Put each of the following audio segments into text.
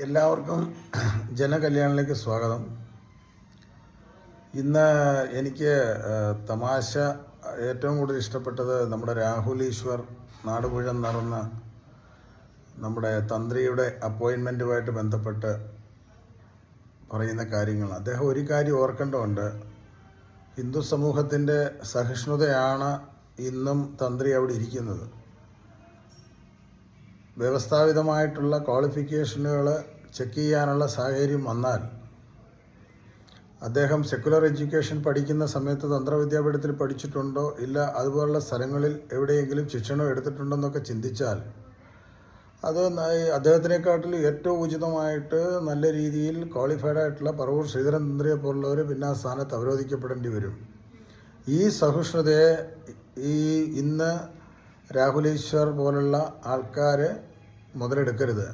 എല്ലാവർക്കും ജനകല്യാണിലേക്ക് സ്വാഗതം. ഇന്ന് എനിക്ക് തമാശ ഏറ്റവും കൂടുതൽ ഇഷ്ടപ്പെട്ടത് നമ്മുടെ രാഹുൽ ഈശ്വർ നാട് മുഴുവൻ നടന്ന നമ്മുടെ തന്ത്രിയുടെ അപ്പോയിൻമെൻറ്റുമായിട്ട് ബന്ധപ്പെട്ട് പറയുന്ന കാര്യങ്ങൾ. അദ്ദേഹം ഒരു കാര്യം ഓർക്കേണ്ടതുണ്ട്. ഹിന്ദു സമൂഹത്തിൻ്റെ സഹിഷ്ണുതയാണ് ഇന്നും തന്ത്രി അവിടെ ഇരിക്കുന്നത്. വ്യവസ്ഥാപിതമായിട്ടുള്ള ക്വാളിഫിക്കേഷനുകൾ ചെക്ക് ചെയ്യാനുള്ള സാഹചര്യം വന്നാൽ അദ്ദേഹം സെക്കുലർ എഡ്യൂക്കേഷൻ പഠിക്കുന്ന സമയത്ത് തന്ത്രവിദ്യാപീഠത്തിൽ പഠിച്ചിട്ടുണ്ടോ ഇല്ല അതുപോലുള്ള സ്ഥലങ്ങളിൽ എവിടെയെങ്കിലും ശിക്ഷണം എടുത്തിട്ടുണ്ടെന്നൊക്കെ ചിന്തിച്ചാൽ അത് അദ്ദേഹത്തിനെക്കാട്ടിൽ ഏറ്റവും ഉചിതമായിട്ട് നല്ല രീതിയിൽ ക്വാളിഫൈഡ് ആയിട്ടുള്ള പറവൂർ ശ്രീധരൻ തന്ത്രിയെ പോലുള്ളവർ പിന്നെ ആ സ്ഥാനത്ത് അവരോധിക്കപ്പെടേണ്ടി വരും. ഈ സഹിഷ്ണുതയെ ഇന്ന് രാഹുൽ ഈശ്വർ പോലുള്ള ആൾക്കാർ മുതലെടുക്കരുത്.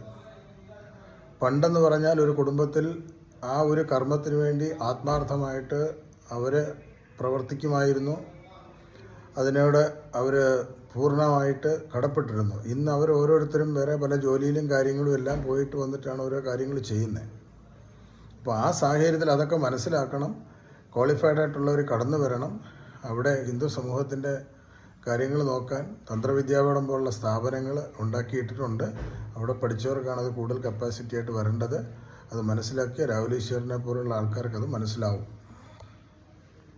പണ്ടെന്ന് പറഞ്ഞാൽ ഒരു കുടുംബത്തിൽ ആ ഒരു കർമ്മത്തിന് വേണ്ടി ആത്മാർത്ഥമായിട്ട് അവർ പ്രവർത്തിക്കുമായിരുന്നു. അതിനോട് അവർ പൂർണ്ണമായിട്ട് കടപ്പെട്ടിരുന്നു. ഇന്ന് അവർ ഓരോരുത്തരും വേറെ പല ജോലിയിലും കാര്യങ്ങളും എല്ലാം പോയിട്ട് വന്നിട്ടാണ് ഓരോ കാര്യങ്ങൾ ചെയ്യുന്നത്. അപ്പോൾ ആ സാഹചര്യത്തിൽ അതൊക്കെ മനസ്സിലാക്കണം. ക്വാളിഫൈഡ് ആയിട്ടുള്ളവർ കടന്നു വരണം. അവിടെ ഹിന്ദു സമൂഹത്തിൻ്റെ കാര്യങ്ങൾ നോക്കാൻ തന്ത്രവിദ്യാപീഠം പോലുള്ള സ്ഥാപനങ്ങൾ ഉണ്ടാക്കിയിട്ടുണ്ട്. അവിടെ പഠിച്ചവർക്കാണ് അത് കൂടുതൽ കപ്പാസിറ്റി ആയിട്ട് വരേണ്ടത്. അത് മനസ്സിലാക്കിയ രാഹുൽ ഈശ്വറിനെ പോലുള്ള ആൾക്കാർക്ക് അത് മനസ്സിലാവും.